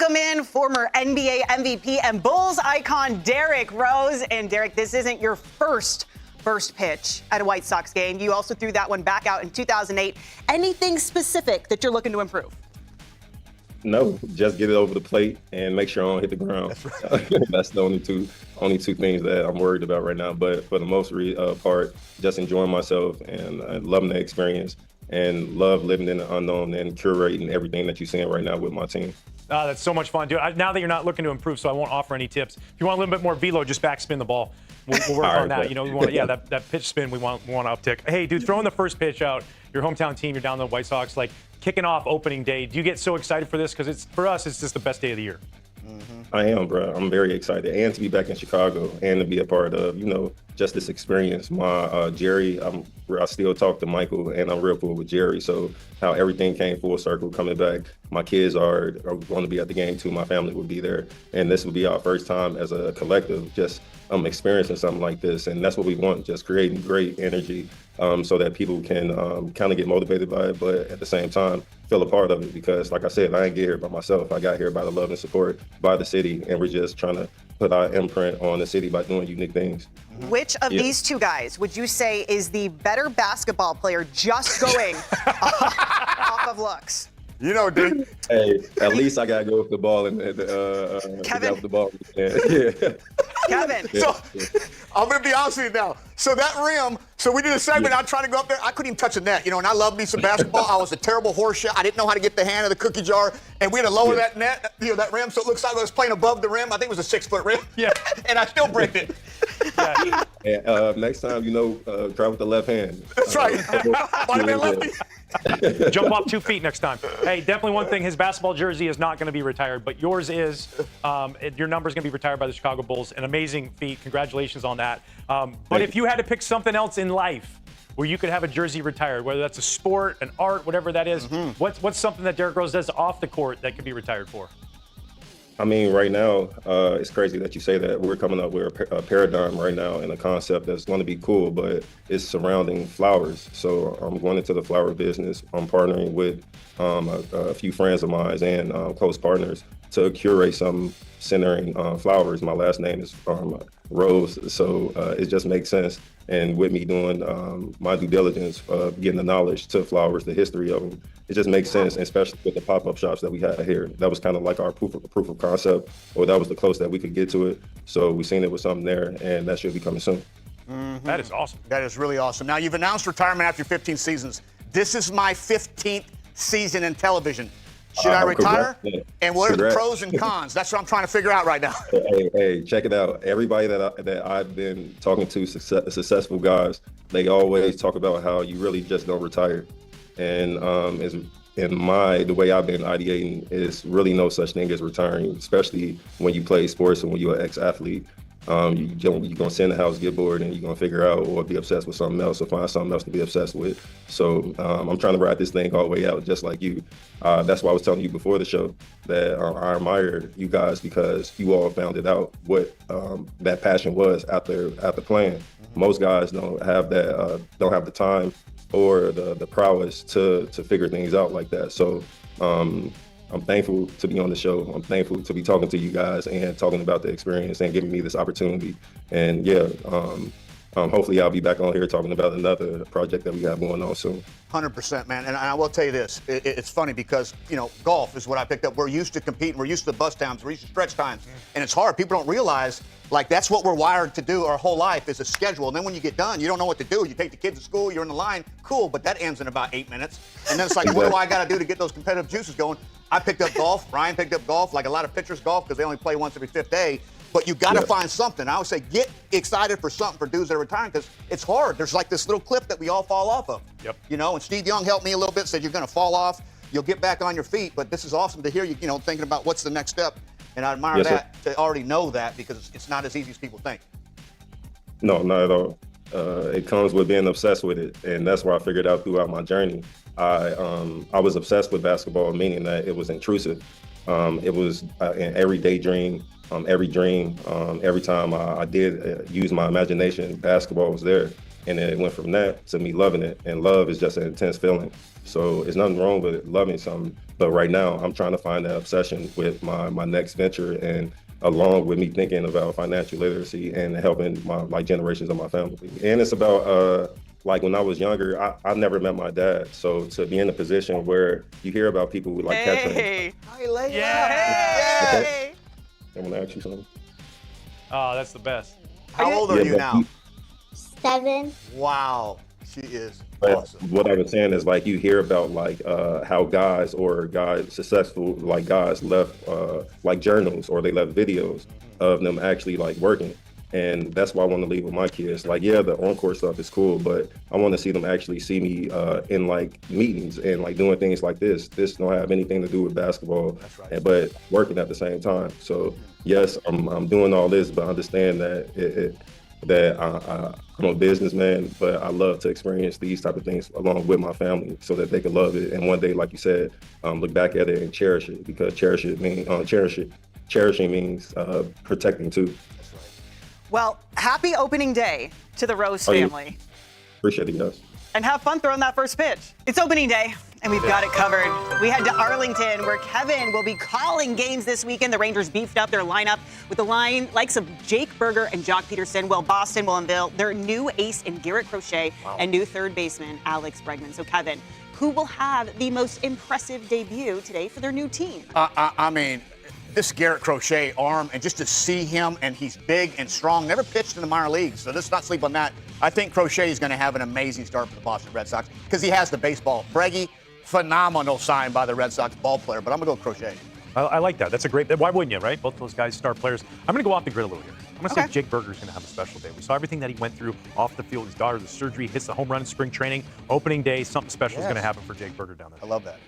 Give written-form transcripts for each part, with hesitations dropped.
welcome in former NBA MVP and Bulls icon Derrick Rose. And Derrick, this isn't your first pitch at a White Sox game. You also threw that one back out in 2008. Anything specific that you're looking to improve? No, just get it over the plate and make sure I don't hit the ground. That's right. That's the only two things that I'm worried about right now. But for the most part, just enjoying myself and loving the experience and love living in the unknown and curating everything that you're seeing right now with my team. That's so much fun, dude. Now that you're not looking to improve, so I won't offer any tips. If you want a little bit more velo, just backspin the ball. We'll work on that. You know, we want that pitch spin. We want uptick. Hey, dude, throwing the first pitch out. Your hometown team. You're down the White Sox. Like kicking off opening day. Do you get so excited for this? Because for us, it's just the best day of the year. I am, bro. I'm very excited, and to be back in Chicago, and to be a part of, just this experience. My Jerry, I still talk to Michael, and I'm real cool with Jerry. So how everything came full circle, coming back. My kids are going to be at the game too. My family will be there, and this will be our first time as a collective, just experiencing something like this, and that's what we want. Just creating great energy, so that people can kind of get motivated by it, but at the same time feel a part of it. Because, like I said, I didn't get here by myself. I got here by the love and support by the city, and we're just trying to put our imprint on the city by doing unique things. Which of these two guys would you say is the better basketball player, just going off of looks? You know, dude. Hey, at least I gotta go with the ball and Kevin. with the ball. Yeah. Kevin. So I'm gonna be honest with you now. So that rim. So we did a segment. I tried to go up there. I couldn't even touch the net. And I love me some basketball. I was a terrible horse shot. I didn't know how to get the hand of the cookie jar, and we had to lower that net, that rim, so it looks like I was playing above the rim. I think it was a 6-foot rim. Yeah. And I still bricked it. Yeah. And next time, try with the left hand. That's right. Might have been lefty. Jump off 2 feet next time. Hey, definitely one thing, his basketball jersey is not going to be retired, but yours is. Your number is going to be retired by the Chicago Bulls. An amazing feat. Congratulations on that. But if you had to pick something else in life where you could have a jersey retired, whether that's a sport, an art, whatever that is, what's something that Derrick Rose does off the court that could be retired for? I mean, right now, it's crazy that you say that. We're coming up with a paradigm right now and a concept that's going to be cool, but it's surrounding flowers. So I'm going into the flower business. I'm partnering with a few friends of mine and close partners to curate some centering flowers. My last name is Rose, so it just makes sense. And with me doing my due diligence, getting the knowledge to flowers, the history of them, it just makes sense, especially with the pop-up shops that we had here. That was kind of like our proof of concept, or that was the close that we could get to it. So we seen it was something there, and that should be coming soon. That is awesome. That is really awesome. Now, you've announced retirement after 15 seasons. This is my 15th season in television. Should I retire? And what are the pros and cons? That's what I'm trying to figure out right now. Hey, check it out. Everybody that I've been talking to, successful guys, they always talk about how you really just don't retire. And the way I've been ideating is really no such thing as retiring, especially when you play sports and when you're an ex-athlete. You're going to sit in the house, get bored, and you're going to figure out or be obsessed with something else or find something else to be obsessed with. So I'm trying to ride this thing all the way out, just like you. That's why I was telling you before the show that I admired you guys, because you all found it out what that passion was after playing. Most guys don't have that, don't have the time or the prowess to figure things out like that. So I'm thankful to be on the show. I'm thankful to be talking to you guys and talking about the experience and giving me this opportunity. And hopefully I'll be back on here talking about another project that we have going on soon. 100%, man. And I will tell you this. It's funny because, golf is what I picked up. We're used to competing. We're used to bus times. We're used to stretch times. And it's hard. People don't realize, that's what we're wired to do our whole life is a schedule. And then when you get done, you don't know what to do. You take the kids to school. You're in the line. Cool. But that ends in about 8 minutes. And then it's like, what do I got to do to get those competitive juices going? I picked up golf. Ryan picked up golf. Like a lot of pitchers golf because they only play once every 5th day. But you got to find something. I always say get excited for something for dudes that are retiring because it's hard. There's like this little cliff that we all fall off of. Yep. And Steve Young helped me a little bit, said you're going to fall off. You'll get back on your feet. But this is awesome to hear you, thinking about what's the next step. And I admire that to already know that because it's not as easy as people think. No, not at all. It comes with being obsessed with it. And that's why I figured out throughout my journey. I was obsessed with basketball, meaning that it was intrusive. It was an everyday dream. Every dream, every time I did use my imagination, basketball was there. And then it went from that to me loving it. And love is just an intense feeling. So there's nothing wrong with loving something. But right now, I'm trying to find that obsession with my next venture, and along with me thinking about financial literacy and helping my generations of my family. And it's about like when I was younger, I never met my dad. So to be in a position where you hear about people who like catching. Hey. Hi, Layla. Hey. Okay. I want to ask you something. Oh, that's the best. How old are you but now? 7. Wow. She is But awesome. what I was saying is, like, you hear about like how guys successful like guys left like journals, or they left videos of them actually like working. And that's why I want to leave with my kids. Like, yeah, the on-court stuff is cool, but I want to see them actually see me in like meetings and like doing things like this. This don't have anything to do with basketball, That's right. but working at the same time. So yes, I'm doing all this, but understand that I'm a businessman, but I love to experience these type of things along with my family so that they can love it. And one day, like you said, look back at it and cherish it, because cherishing means protecting too. Well, happy opening day to the Rose Oh, yeah. family. Appreciate it, guys. And have fun throwing that first pitch. It's opening day, and we've got it covered. We head to Arlington, where Kevin will be calling games this weekend. The Rangers beefed up their lineup with the likes of Jake Berger and Jock Peterson, while Boston will unveil their new ace in Derrick Rose and new third baseman Alex Bregman. So, Kevin, who will have the most impressive debut today for their new team? I mean, this Garrett Crochet arm, and just to see him, and he's big and strong, never pitched in the minor leagues, so let's not sleep on that. I think Crochet is going to have an amazing start for the Boston Red Sox because he has the baseball. Breggy, phenomenal sign by the Red Sox ball player, but I'm going to go Crochet. I like that. That's a great. Why wouldn't you, right? Both those guys star players. I'm going to go off the grid a little here. I'm going to say Jake Berger's going to have a special day. We saw everything that he went through off the field. His daughter, the surgery, hits the home run in spring training. Opening day, something special is going to happen for Jake Berger down there. I love that.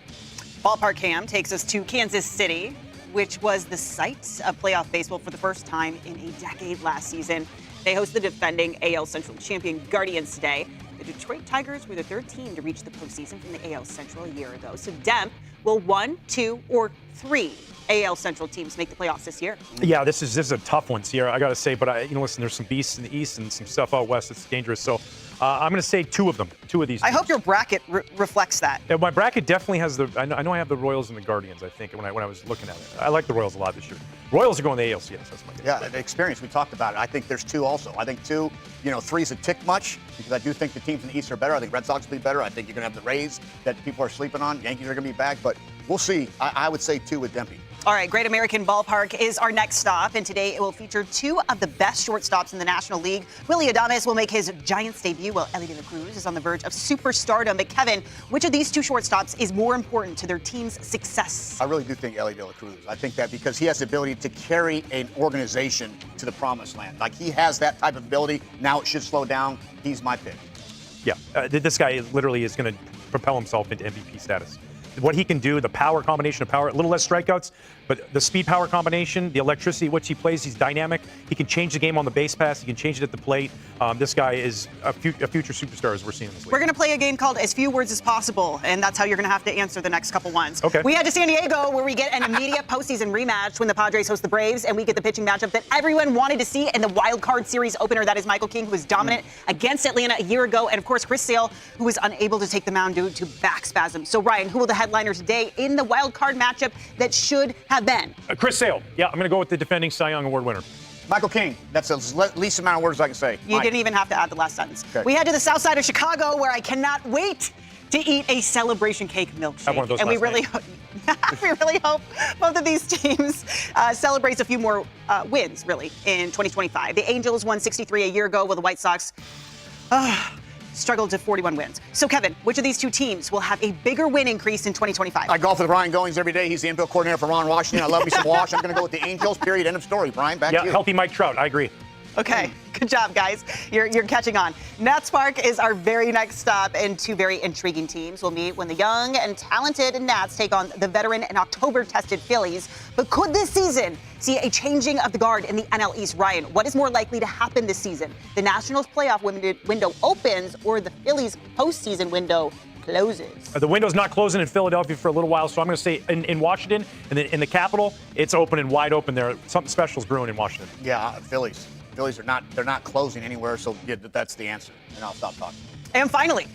Ballpark Cam takes us to Kansas City, which was the site of playoff baseball for the first time in a decade last season. They host the defending AL Central champion Guardians today. The Detroit Tigers were the third team to reach the postseason from the AL Central a year ago. So, Demp, will 1, 2, or 3 AL Central teams make the playoffs this year? Yeah, this is a tough one, Sierra. I got to say, but listen, there's some beasts in the East and some stuff out West that's dangerous. So I'm going to say 2 of them, 2 of these. I hope your bracket reflects that. Yeah, my bracket definitely has I know I have the Royals and the Guardians, I think, when I was looking at it. I like the Royals a lot this year. Royals are going to the ALCS. That's my guess. Yeah, the experience, we talked about it. I think there's 2 also. I think 2, 3's a tick much because I do think the teams in the East are better. I think Red Sox will be better. I think you're going to have the Rays that people are sleeping on. Yankees are going to be back, but we'll see. I would say 2 with Dempy. All right, Great American Ballpark is our next stop, and today it will feature 2 of the best shortstops in the National League. Willie Adames will make his Giants debut, while Elly De La Cruz is on the verge of superstardom. But Kevin, which of these 2 shortstops is more important to their team's success? I really do think Elly De La Cruz. I think that because he has the ability to carry an organization to the promised land. Like, he has that type of ability. Now it should slow down. He's my pick. Yeah, this guy literally is going to propel himself into MVP status. What he can do, the power combination of power, a little less strikeouts, but the speed power combination, the electricity which he plays, he's dynamic. He can change the game on the base pass. He can change it at the plate. This guy is a future superstar, as we're seeing in this league. We're going to play a game called As Few Words as Possible, and that's how you're going to have to answer the next couple ones. Okay. We head to San Diego, where we get an immediate postseason rematch when the Padres host the Braves, and we get the pitching matchup that everyone wanted to see in the wild card series opener. That is Michael King, who was dominant against Atlanta a year ago, and of course Chris Sale, who was unable to take the mound due to back spasm. So Ryan, who will the headliner today in the wild card matchup that should have been? Chris Sale. Yeah, I'm going to go with the defending Cy Young Award winner. Michael King. That's the least amount of words I can say. You didn't even have to add the last sentence. Okay. We head to the south side of Chicago, where I cannot wait to eat a celebration cake milkshake. Have one of those and we last really, we really hope both of these teams celebrates a few more wins, really, in 2025. The Angels won 63 a year ago, while the White Sox struggled to 41 wins. So, Kevin, which of these 2 teams will have a bigger win increase in 2025? I golf with Ryan Goings every day. He's the infield coordinator for Ron Washington. I love me some Wash. I'm going to go with the Angels, period. End of story. Brian, back to you. Healthy Mike Trout. I agree. Okay, good job, guys. You're catching on. Nats Park is our very next stop, and 2 very intriguing teams will meet when the young and talented Nats take on the veteran and October-tested Phillies. But could this season see a changing of the guard in the NL East? Ryan, what is more likely to happen this season? The Nationals' playoff window opens, or the Phillies' postseason window closes? The window's not closing in Philadelphia for a little while, so I'm going to say in Washington and then in the capital, it's open and wide open there. Something special is brewing in Washington. Yeah, Phillies. Phillies are they're not closing anywhere, so yeah, that's the answer. And I'll stop talking. And finally,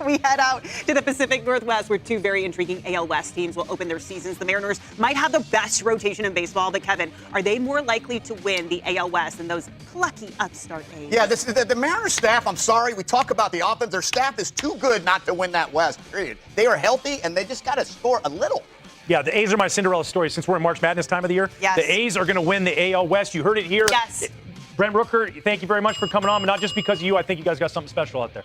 we head out to the Pacific Northwest where two very intriguing AL West teams will open their seasons. The Mariners might have the best rotation in baseball, but Kevin, are they more likely to win the AL West than those plucky upstart A's? Yeah, the Mariners staff, I'm sorry, we talk about the offense. Their staff is too good not to win that West, period. They are healthy, and they just got to score a little. Yeah, the A's are my Cinderella story since we're in March Madness time of the year. Yes. The A's are going to win the AL West. You heard it here. Yes. Brent Rooker, thank you very much for coming on. But not just because of you. I think you guys got something special out there.